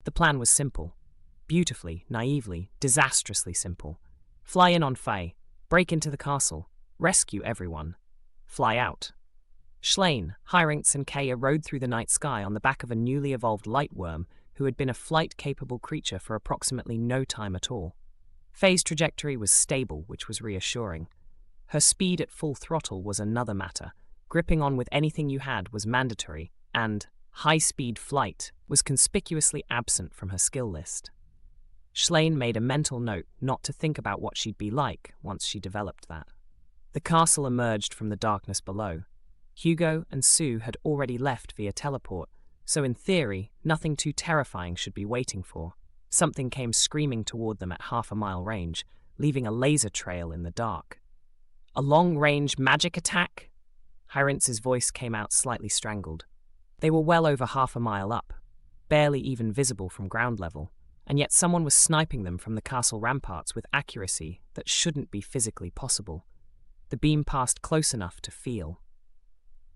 The plan was simple. Beautifully, naively, disastrously simple. Fly in on Faye, break into the castle, rescue everyone. Fly out. Schlein, Hyrince, and Katia rode through the night sky on the back of a newly evolved lightworm who had been a flight-capable creature for approximately no time at all. Faye's trajectory was stable, which was reassuring. Her speed at full throttle was another matter. Gripping on with anything you had was mandatory, and high-speed flight was conspicuously absent from her skill list. Schlein made a mental note not to think about what she'd be like once she developed that. The castle emerged from the darkness below. Hugo and Sue had already left via teleport, so in theory, nothing too terrifying should be waiting for. Something came screaming toward them at half-a-mile range, leaving a laser trail in the dark. A long-range magic attack? Hyrince's voice came out slightly strangled. They were well over half a mile up, barely even visible from ground level, and yet someone was sniping them from the castle ramparts with accuracy that shouldn't be physically possible. The beam passed close enough to feel.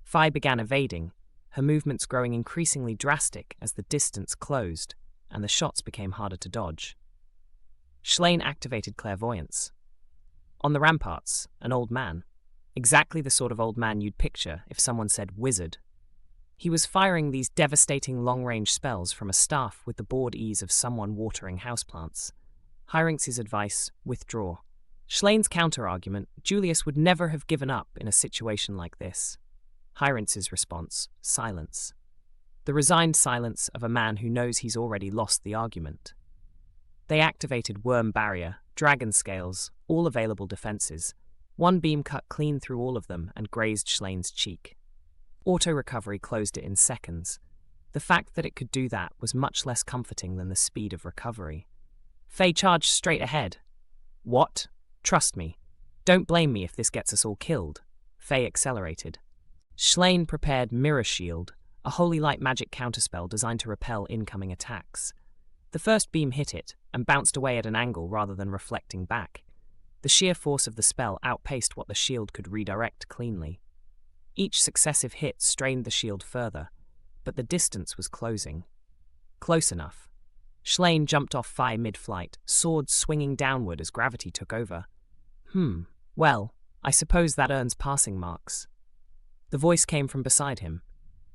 Faye began evading, her movements growing increasingly drastic as the distance closed, and the shots became harder to dodge. Schlein activated clairvoyance. On the ramparts, an old man. Exactly the sort of old man you'd picture if someone said wizard. He was firing these devastating long-range spells from a staff with the bored ease of someone watering houseplants. Hyrince's advice, withdraw. Schlein's counter-argument, Julius would never have given up in a situation like this. Hyrince's response, silence. The resigned silence of a man who knows he's already lost the argument. They activated worm barrier, dragon scales, all available defenses. One beam cut clean through all of them and grazed Schlein's cheek. Auto-recovery closed it in seconds. The fact that it could do that was much less comforting than the speed of recovery. Faye charged straight ahead. What? Trust me. Don't blame me if this gets us all killed. Faye accelerated. Schlein prepared Mirror Shield, a holy light magic counterspell designed to repel incoming attacks. The first beam hit it and bounced away at an angle rather than reflecting back. The sheer force of the spell outpaced what the shield could redirect cleanly. Each successive hit strained the shield further, but the distance was closing. Close enough. Schlein jumped off Faye mid-flight, sword swinging downward as gravity took over. Well, I suppose that earns passing marks. The voice came from beside him.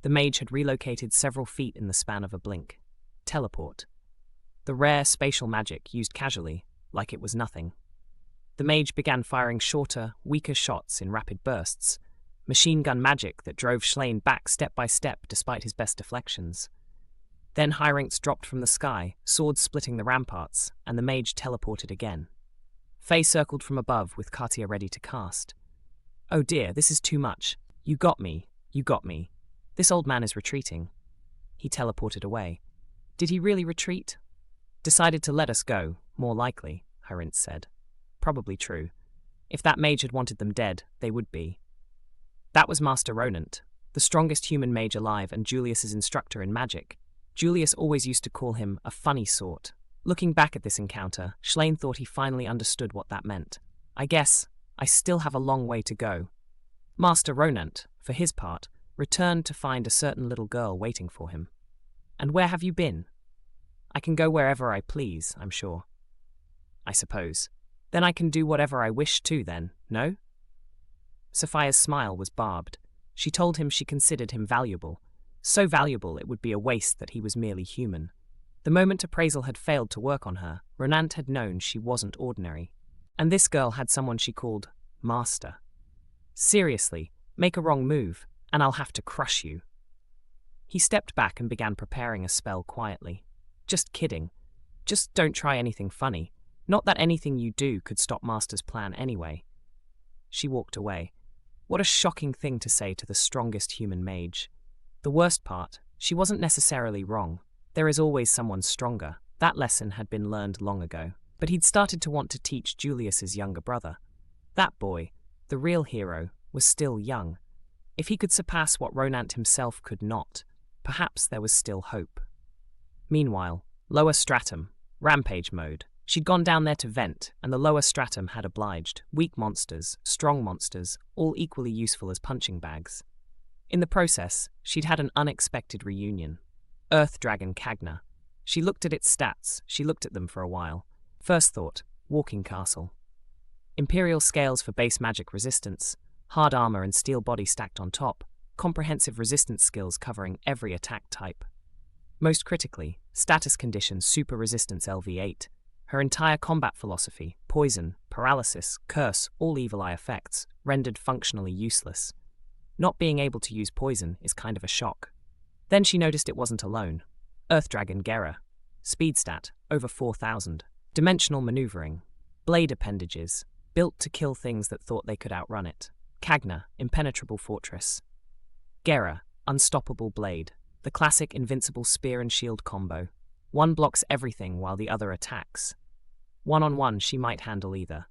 The mage had relocated several feet in the span of a blink. Teleport. The rare spatial magic used casually, like it was nothing. The mage began firing shorter, weaker shots in rapid bursts, machine gun magic that drove Schlein back step by step despite his best deflections. Then Hyrince dropped from the sky, sword splitting the ramparts, and the mage teleported again. Faye circled from above with Katia ready to cast. Oh dear, this is too much. You got me. You got me. This old man is retreating. He teleported away. Did he really retreat? Decided to let us go, more likely, Hyrince said. Probably true. If that mage had wanted them dead, they would be. That was Master Ronandt, the strongest human mage alive and Julius's instructor in magic. Julius always used to call him a funny sort. Looking back at this encounter, Schlein thought he finally understood what that meant. I guess I still have a long way to go. Master Ronandt, for his part, returned to find a certain little girl waiting for him. And where have you been? I can go wherever I please, I'm sure. I suppose. Then I can do whatever I wish too, then, no? Sophia's smile was barbed. She told him she considered him valuable. So valuable it would be a waste that he was merely human. The moment appraisal had failed to work on her, Ronandt had known she wasn't ordinary. And this girl had someone she called Master. Seriously, make a wrong move, and I'll have to crush you. He stepped back and began preparing a spell quietly. Just kidding. Just don't try anything funny. Not that anything you do could stop Master's plan anyway. She walked away. What a shocking thing to say to the strongest human mage. The worst part, she wasn't necessarily wrong. There is always someone stronger. That lesson had been learned long ago. But he'd started to want to teach Julius's younger brother. That boy, the real hero, was still young. If he could surpass what Ronandt himself could not, perhaps there was still hope. Meanwhile, Lower Stratum, rampage mode. She'd gone down there to vent, and the Lower Stratum had obliged. Weak monsters, strong monsters, all equally useful as punching bags. In the process, she'd had an unexpected reunion. Earth Dragon Cagna. She looked at its stats, she looked at them for a while. First thought, walking castle. Imperial scales for base magic resistance, hard armor and steel body stacked on top, comprehensive resistance skills covering every attack type. Most critically, status condition super resistance LV8. Her entire combat philosophy, poison, paralysis, curse, all evil eye effects, rendered functionally useless. Not being able to use poison is kind of a shock. Then she noticed it wasn't alone. Earth Dragon Gera. Speed stat, over 4,000. Dimensional maneuvering. Blade appendages, built to kill things that thought they could outrun it. Kagna, impenetrable fortress. Gera, unstoppable blade. The classic invincible spear and shield combo. One blocks everything while the other attacks. One-on-one, she might handle either.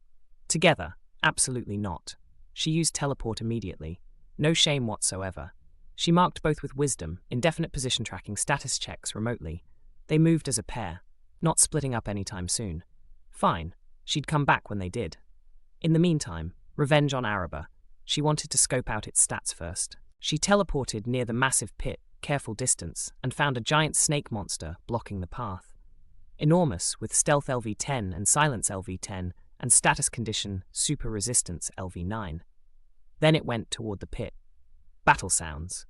Together, absolutely not. She used teleport immediately. No shame whatsoever. She marked both with wisdom, indefinite position tracking status checks remotely. They moved as a pair, not splitting up anytime soon. Fine, she'd come back when they did. In the meantime, revenge on Araba. She wanted to scope out its stats first. She teleported near the massive pit, careful distance, and found a giant snake monster blocking the path. Enormous, with stealth LV10 and silence LV10, and status condition super resistance LV9. Then it went toward the pit. Battle sounds.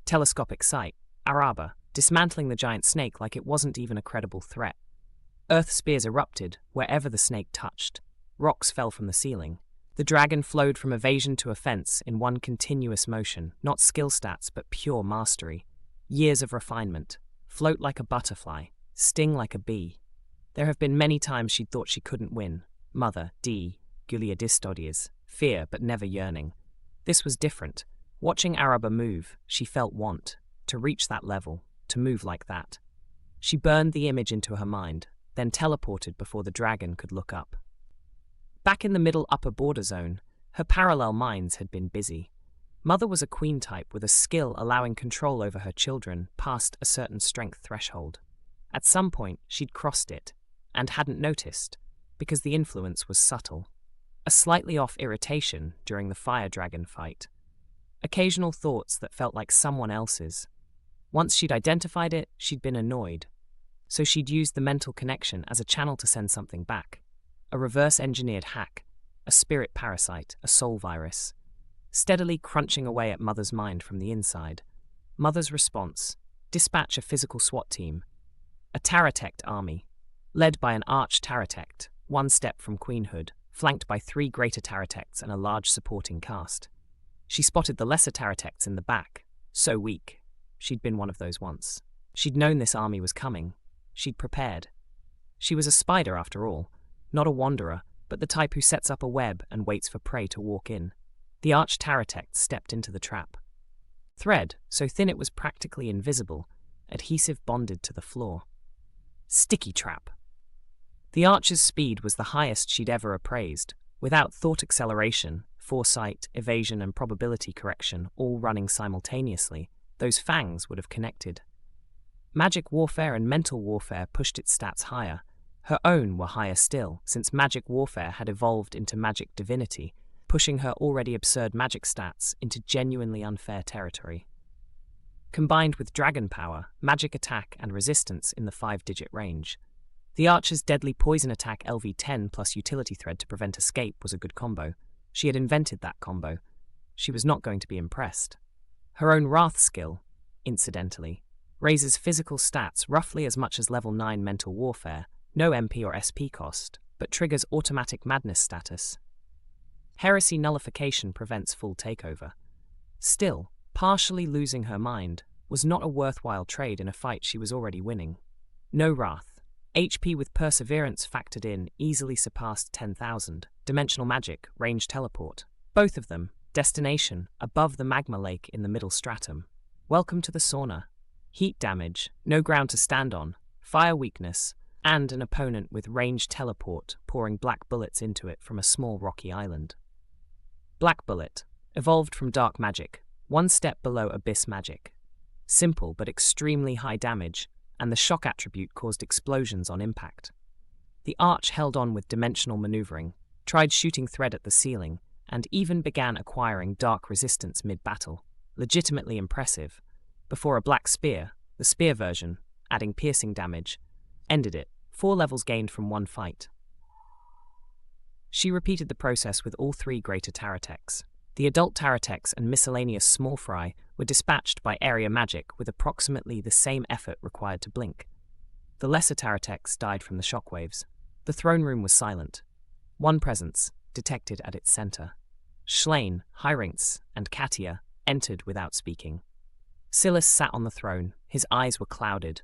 Telescopic sight. Araba, dismantling the giant snake like it wasn't even a credible threat. Earth spears erupted wherever the snake touched. Rocks fell from the ceiling. The dragon flowed from evasion to offense in one continuous motion, not skill stats but pure mastery. Years of refinement. Float like a butterfly. Sting like a bee. There have been many times she'd thought she couldn't win. Mother, D, Gulia Distodias. Fear but never yearning. This was different. Watching Araba move, she felt want. To reach that level. To move like that. She burned the image into her mind, then teleported before the dragon could look up. Back in the middle upper border zone, her parallel minds had been busy. Mother was a queen type with a skill allowing control over her children past a certain strength threshold. At some point, she'd crossed it, and hadn't noticed, because the influence was subtle. A slightly off irritation during the fire dragon fight. Occasional thoughts that felt like someone else's. Once she'd identified it, she'd been annoyed. So she'd used the mental connection as a channel to send something back. A reverse-engineered hack, a spirit parasite, a soul virus, steadily crunching away at Mother's mind from the inside. Mother's response: dispatch a physical SWAT team, a Taratect army, led by an Arch Taratect, one step from queenhood, flanked by 3 greater Taratects and a large supporting cast. She spotted the lesser Taratects in the back, so weak. She'd been one of those once. She'd known this army was coming. She'd prepared. She was a spider after all. Not a wanderer, but the type who sets up a web and waits for prey to walk in. The Arch Taratect stepped into the trap. Thread, so thin it was practically invisible, adhesive bonded to the floor. Sticky trap. The Archer's speed was the highest she'd ever appraised, without thought acceleration, foresight, evasion and probability correction all running simultaneously. Those fangs would have connected. Magic warfare and mental warfare pushed its stats higher. Her own were higher still, since magic warfare had evolved into magic divinity, pushing her already absurd magic stats into genuinely unfair territory. Combined with dragon power, magic attack and resistance in the 5-digit range. The Archer's deadly poison attack LV10 plus utility thread to prevent escape was a good combo. She had invented that combo. She was not going to be impressed. Her own Wrath skill, incidentally, raises physical stats roughly as much as level 9 mental warfare, no MP or SP cost, but triggers automatic madness status. Heresy nullification prevents full takeover. Still, partially losing her mind was not a worthwhile trade in a fight she was already winning. No Wrath. HP with perseverance factored in easily surpassed 10,000. Dimensional magic, range teleport. Both of them, destination, above the magma lake in the middle stratum. Welcome to the sauna. Heat damage, no ground to stand on, fire weakness, and an opponent with range teleport pouring black bullets into it from a small rocky island. Black Bullet, evolved from dark magic, one step below abyss magic. Simple but extremely high damage, and the shock attribute caused explosions on impact. The Arch held on with dimensional maneuvering, tried shooting thread at the ceiling, and even began acquiring dark resistance mid-battle, legitimately impressive, before a black spear, the spear version, adding piercing damage. Ended it. 4 levels gained from 1 fight. She repeated the process with all 3 greater Taratects. The adult Taratects and miscellaneous small fry were dispatched by area magic with approximately the same effort required to blink. The lesser Taratects died from the shockwaves. The throne room was silent. One presence, detected at its center. Shun, Hyrince, and Katia entered without speaking. Cylis sat on the throne. His eyes were clouded.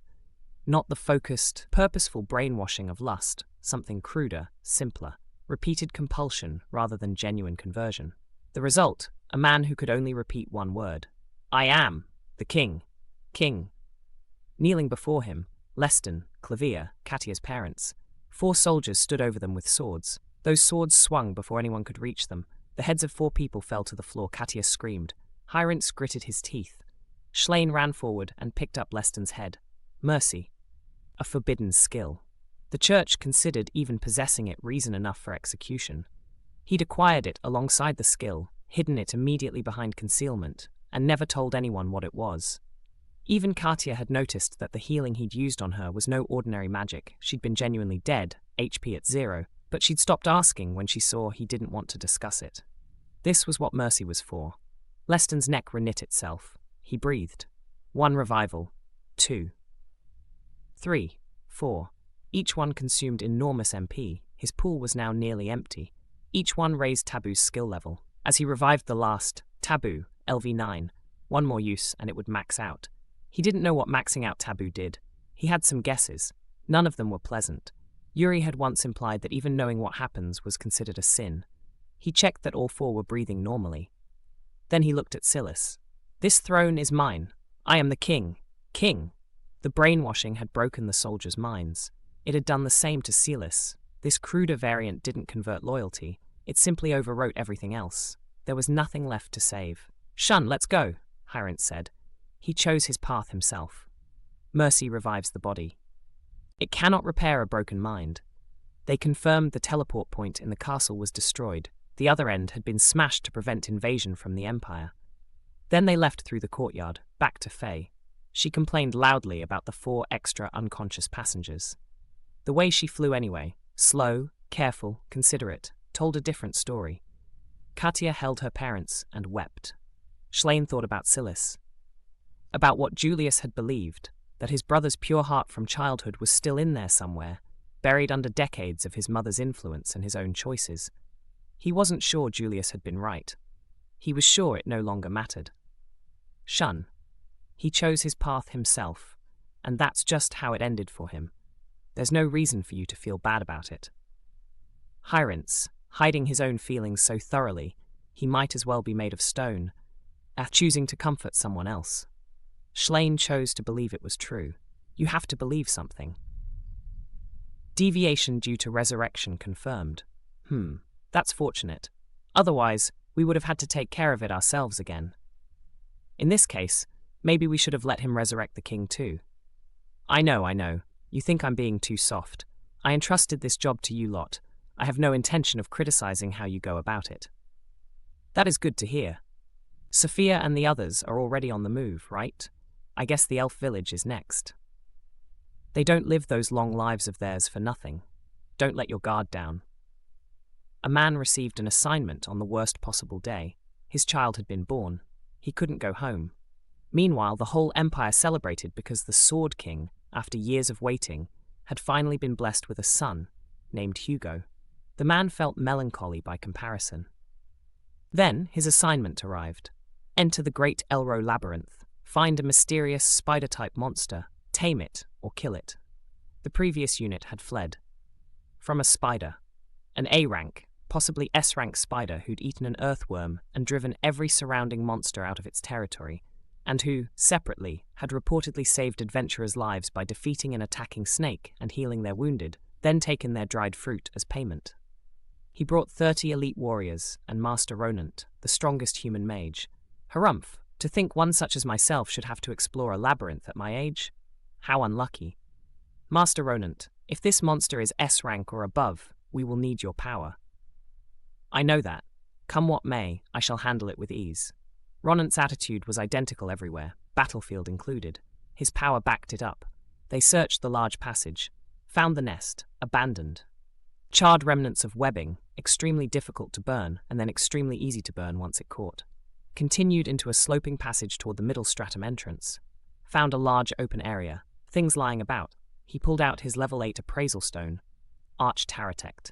Not the focused, purposeful brainwashing of lust, something cruder, simpler. Repeated compulsion rather than genuine conversion. The result, a man who could only repeat one word. I am the king. King. Kneeling before him, Leston, Clavia, Katia's parents. 4 soldiers stood over them with swords. Those swords swung before anyone could reach them. The heads of 4 people fell to the floor. Katia screamed. Hyrince gritted his teeth. Shun ran forward and picked up Leston's head. Mercy. A forbidden skill. The church considered even possessing it reason enough for execution. He'd acquired it alongside the skill, hidden it immediately behind concealment, and never told anyone what it was. Even Katia had noticed that the healing he'd used on her was no ordinary magic. She'd been genuinely dead, HP at 0, but she'd stopped asking when she saw he didn't want to discuss it. This was what mercy was for. Leston's neck reknit itself. He breathed. 1 revival. 2. 3. 4. Each one consumed enormous MP. His pool was now nearly empty. Each one raised Taboo's skill level. As he revived the last, Taboo, LV9, 1 more use and it would max out. He didn't know what maxing out Taboo did. He had some guesses. None of them were pleasant. Yuri had once implied that even knowing what happens was considered a sin. He checked that all 4 were breathing normally. Then he looked at Cylis. This throne is mine. I am the king. King. The brainwashing had broken the soldiers' minds. It had done the same to Cylis. This cruder variant didn't convert loyalty. It simply overwrote everything else. There was nothing left to save. Shun, let's go, Hyrince said. He chose his path himself. Mercy revives the body. It cannot repair a broken mind. They confirmed the teleport point in the castle was destroyed. The other end had been smashed to prevent invasion from the Empire. Then they left through the courtyard, back to Faye. She complained loudly about the 4 extra unconscious passengers. The way she flew anyway, slow, careful, considerate, told a different story. Katia held her parents and wept. Shun thought about Cylis. About what Julius had believed, that his brother's pure heart from childhood was still in there somewhere, buried under decades of his mother's influence and his own choices. He wasn't sure Julius had been right. He was sure it no longer mattered. Shun. He chose his path himself, and that's just how it ended for him. There's no reason for you to feel bad about it. Hyrince, hiding his own feelings so thoroughly, he might as well be made of stone, choosing to comfort someone else. Shun chose to believe it was true. You have to believe something. Deviation due to resurrection confirmed. That's fortunate. Otherwise, we would have had to take care of it ourselves again. In this case, maybe we should have let him resurrect the king too. I know. You think I'm being too soft. I entrusted this job to you lot. I have no intention of criticizing how you go about it. That is good to hear. Sophia and the others are already on the move, right? I guess the elf village is next. They don't live those long lives of theirs for nothing. Don't let your guard down. A man received an assignment on the worst possible day. His child had been born. He couldn't go home. Meanwhile, the whole empire celebrated because the Sword King, after years of waiting, had finally been blessed with a son, named Hugo. The man felt melancholy by comparison. Then his assignment arrived. Enter the Great Elro Labyrinth. Find a mysterious spider-type monster, tame it, or kill it. The previous unit had fled. From a spider. An A-rank, possibly S-rank spider who'd eaten an earthworm and driven every surrounding monster out of its territory, and who, separately, had reportedly saved adventurers' lives by defeating an attacking snake and healing their wounded, then taken their dried fruit as payment. He brought 30 elite warriors and Master Ronandt, the strongest human mage. Harumph, to think one such as myself should have to explore a labyrinth at my age? How unlucky. Master Ronandt, if this monster is S rank or above, we will need your power. I know that. Come what may, I shall handle it with ease. Ronandt's attitude was identical everywhere, battlefield included. His power backed it up. They searched the large passage, found the nest, abandoned. Charred remnants of webbing, extremely difficult to burn and then extremely easy to burn once it caught. Continued into a sloping passage toward the middle stratum entrance. Found a large open area, things lying about. He pulled out his level 8 appraisal stone. Arch Taratect.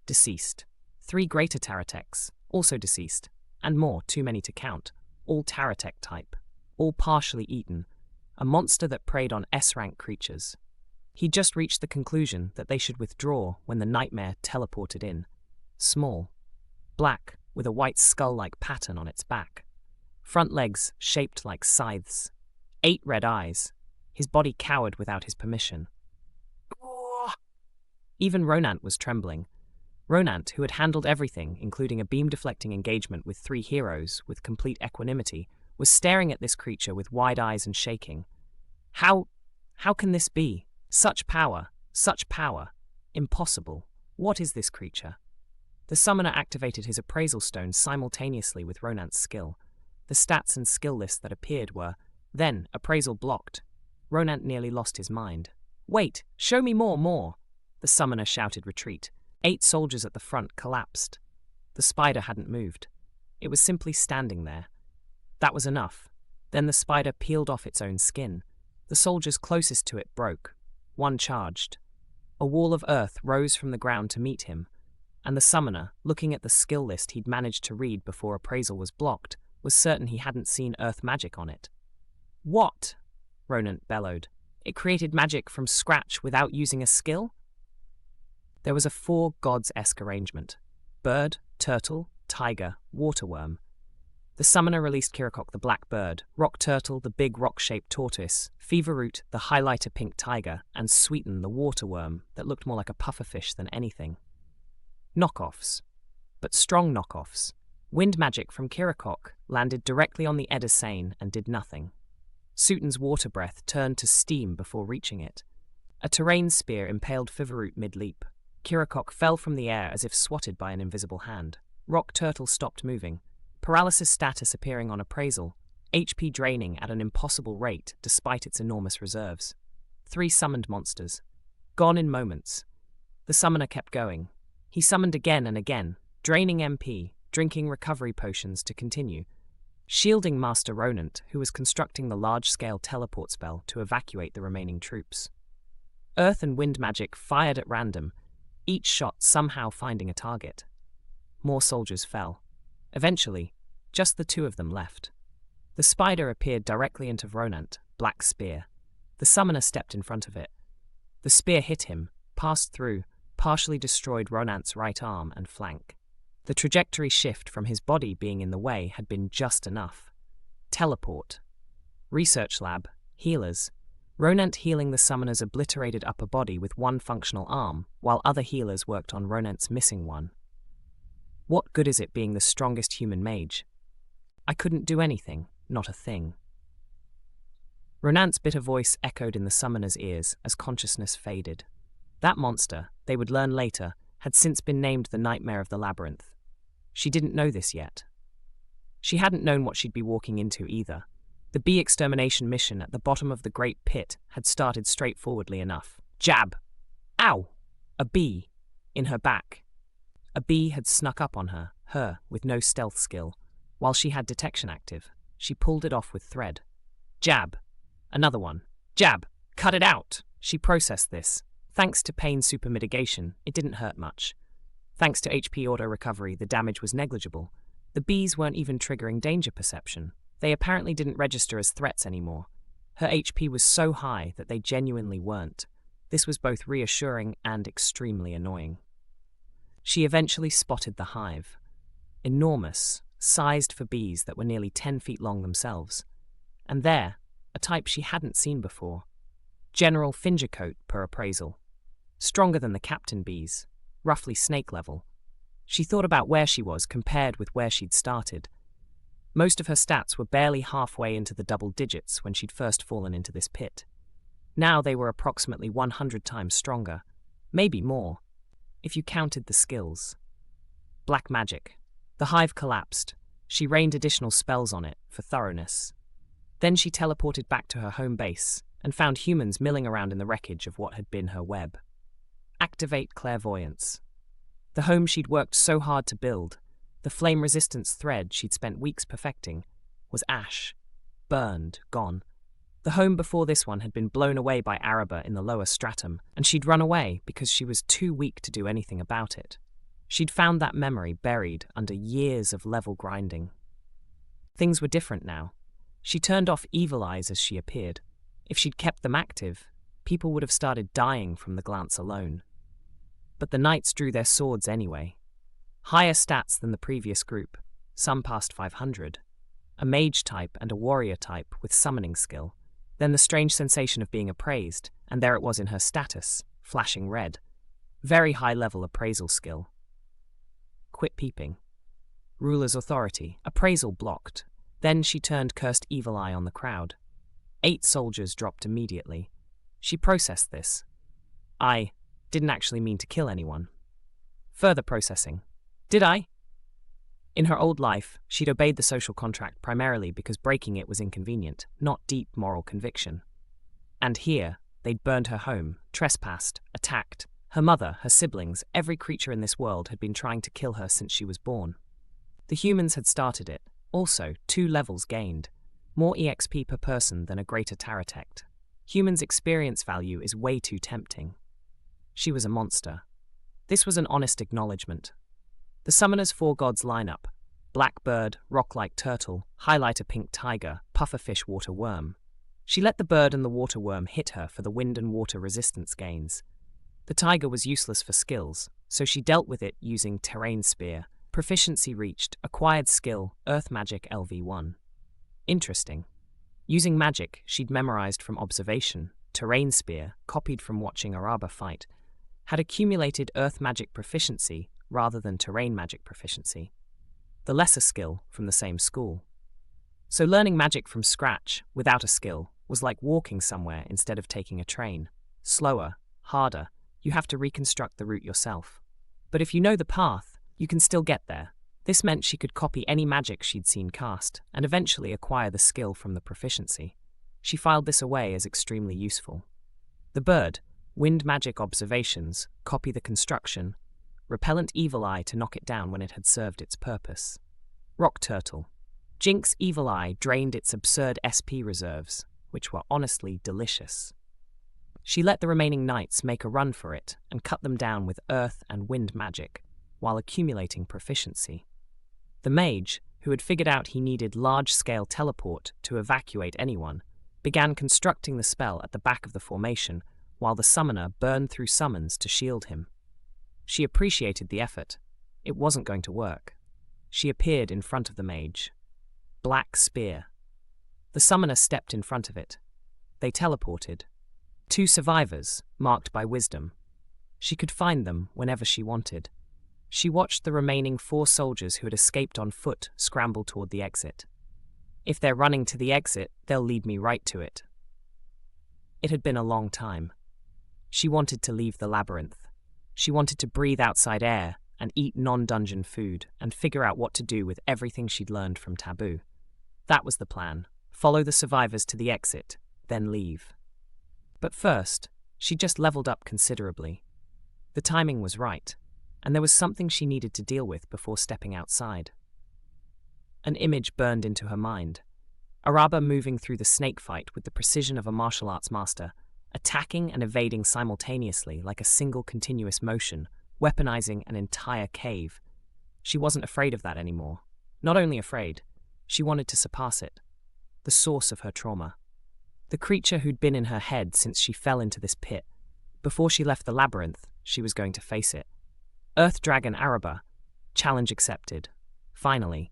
Deceased. 3 greater Taratects, also deceased. And more, too many to count. All Taratect type. All partially eaten. A monster that preyed on S-rank creatures. He'd just reached the conclusion that they should withdraw when the nightmare teleported in. Small. Black, with a white skull-like pattern on its back. Front legs shaped like scythes. 8 red eyes. His body cowered without his permission. Even Ronandt was trembling. Ronandt, who had handled everything, including a beam-deflecting engagement with 3 heroes with complete equanimity, was staring at this creature with wide eyes and shaking. How can this be? Such power, such power. Impossible. What is this creature? The summoner activated his appraisal stone simultaneously with Ronandt's skill. The stats and skill lists that appeared were, then, appraisal blocked. Ronandt nearly lost his mind. Wait, show me more. The summoner shouted retreat. 8 soldiers at the front collapsed. The spider hadn't moved. It was simply standing there. That was enough. Then the spider peeled off its own skin. The soldiers closest to it broke. One charged. A wall of earth rose from the ground to meet him, and the summoner, looking at the skill list he'd managed to read before appraisal was blocked, was certain he hadn't seen earth magic on it. What? Ronandt bellowed. It created magic from scratch without using a skill? There was a 4 gods-esque arrangement. Bird, turtle, tiger, waterworm. The summoner released Kirakok the black bird, rock turtle the big rock-shaped tortoise, feverroot the highlighter pink tiger, and sweeten the waterworm that looked more like a pufferfish than anything. Knockoffs. But strong knockoffs. Wind magic from Kirakok landed directly on the Edesane and did nothing. Suiton's water breath turned to steam before reaching it. A terrain spear impaled Feverroot mid-leap. Kirakok fell from the air as if swatted by an invisible hand. Rock Turtle stopped moving. Paralysis status appearing on appraisal. HP draining at an impossible rate despite its enormous reserves. 3 summoned monsters. Gone in moments. The summoner kept going. He summoned again and again, draining MP, drinking recovery potions to continue. Shielding Master Ronandt, who was constructing the large-scale teleport spell to evacuate the remaining troops. Earth and wind magic fired at random, each shot somehow finding a target. More soldiers fell. Eventually, just the 2 of them left. The spider appeared directly into Ronandt, black spear. The summoner stepped in front of it. The spear hit him, passed through, partially destroyed Ronandt's right arm and flank. The trajectory shift from his body being in the way had been just enough. Teleport. Research lab. Healers. Ronandt healing the summoner's obliterated upper body with 1 functional arm, while other healers worked on Ronandt's missing one. What good is it being the strongest human mage? I couldn't do anything, not a thing. Ronandt's bitter voice echoed in the summoner's ears as consciousness faded. That monster, they would learn later, had since been named the Nightmare of the Labyrinth. She didn't know this yet. She hadn't known what she'd be walking into either. The bee extermination mission at the bottom of the Great Pit had started straightforwardly enough. Jab! Ow! A bee. In her back. A bee had snuck up on her with no stealth skill. While she had detection active, she pulled it off with thread. Jab! Another one. Jab! Cut it out! She processed this. Thanks to pain super mitigation, it didn't hurt much. Thanks to HP auto recovery, the damage was negligible. The bees weren't even triggering danger perception. They apparently didn't register as threats anymore. Her HP was so high that they genuinely weren't. This was both reassuring and extremely annoying. She eventually spotted the hive. Enormous, sized for bees that were nearly 10 feet long themselves. And there, a type she hadn't seen before. General Fingercoat per appraisal. Stronger than the captain bees, roughly snake level. She thought about where she was compared with where she'd started. Most of her stats were barely halfway into the double digits when she'd first fallen into this pit. Now they were approximately 100 times stronger, maybe more, if you counted the skills. Black magic. The hive collapsed. She rained additional spells on it, for thoroughness. Then she teleported back to her home base, and found humans milling around in the wreckage of what had been her web. Activate clairvoyance. The home she'd worked so hard to build, the flame-resistance thread she'd spent weeks perfecting, was ash, burned, gone. The home before this one had been blown away by Araba in the Lower Stratum, and she'd run away because she was too weak to do anything about it. She'd found that memory buried under years of level grinding. Things were different now. She turned off evil eyes as she appeared. If she'd kept them active, people would have started dying from the glance alone. But the knights drew their swords anyway. Higher stats than the previous group, some past 500. A mage type and a warrior type with summoning skill. Then the strange sensation of being appraised, and there it was in her status, flashing red. Very high-level appraisal skill. Quit peeping. Ruler's authority. Appraisal blocked. Then she turned cursed evil eye on the crowd. 8 soldiers dropped immediately. She processed this. I didn't actually mean to kill anyone. Further processing. Did I? In her old life, she'd obeyed the social contract primarily because breaking it was inconvenient, not deep moral conviction. And here, they'd burned her home, trespassed, attacked. Her mother, her siblings, every creature in this world had been trying to kill her since she was born. The humans had started it. Also, 2 levels gained. More EXP per person than a greater Taratect. Humans' experience value is way too tempting. She was a monster. This was an honest acknowledgement. The Summoner's 4 gods lineup: blackbird, rock-like turtle, highlighter pink tiger, pufferfish water worm. She let the bird and the water worm hit her for the wind and water resistance gains. The tiger was useless for skills, so she dealt with it using terrain spear. Proficiency reached, acquired skill, earth magic LV1. Interesting. Using magic she'd memorized from observation, terrain spear, copied from watching Araba fight, had accumulated earth magic proficiency rather than terrain magic proficiency. The lesser skill from the same school. So learning magic from scratch, without a skill, was like walking somewhere instead of taking a train. Slower, harder, you have to reconstruct the route yourself. But if you know the path, you can still get there. This meant she could copy any magic she'd seen cast, and eventually acquire the skill from the proficiency. She filed this away as extremely useful. The bird, wind magic observations, copy the construction, repellent evil eye to knock it down when it had served its purpose. Rock turtle, Jinx evil eye drained its absurd SP reserves, which were honestly delicious. She let the remaining knights make a run for it and cut them down with earth and wind magic, while accumulating proficiency. The mage, who had figured out he needed large-scale teleport to evacuate anyone, began constructing the spell at the back of the formation, while the summoner burned through summons to shield him. She appreciated the effort. It wasn't going to work. She appeared in front of the mage. Black spear. The summoner stepped in front of it. They teleported. 2 survivors, marked by wisdom. She could find them whenever she wanted. She watched the remaining 4 soldiers who had escaped on foot scramble toward the exit. If they're running to the exit, they'll lead me right to it. It had been a long time. She wanted to leave the labyrinth. She wanted to breathe outside air and eat non-dungeon food and figure out what to do with everything she'd learned from Taboo. That was the plan. Follow the survivors to the exit, then leave. But first, she just leveled up considerably. The timing was right, and there was something she needed to deal with before stepping outside. An image burned into her mind. Araba moving through the snake fight with the precision of a martial arts master, attacking and evading simultaneously like a single continuous motion, weaponizing an entire cave. She wasn't afraid of that anymore. Not only afraid, she wanted to surpass it. The source of her trauma. The creature who'd been in her head since she fell into this pit. Before she left the labyrinth, she was going to face it. Earth Dragon Araba. Challenge accepted. Finally,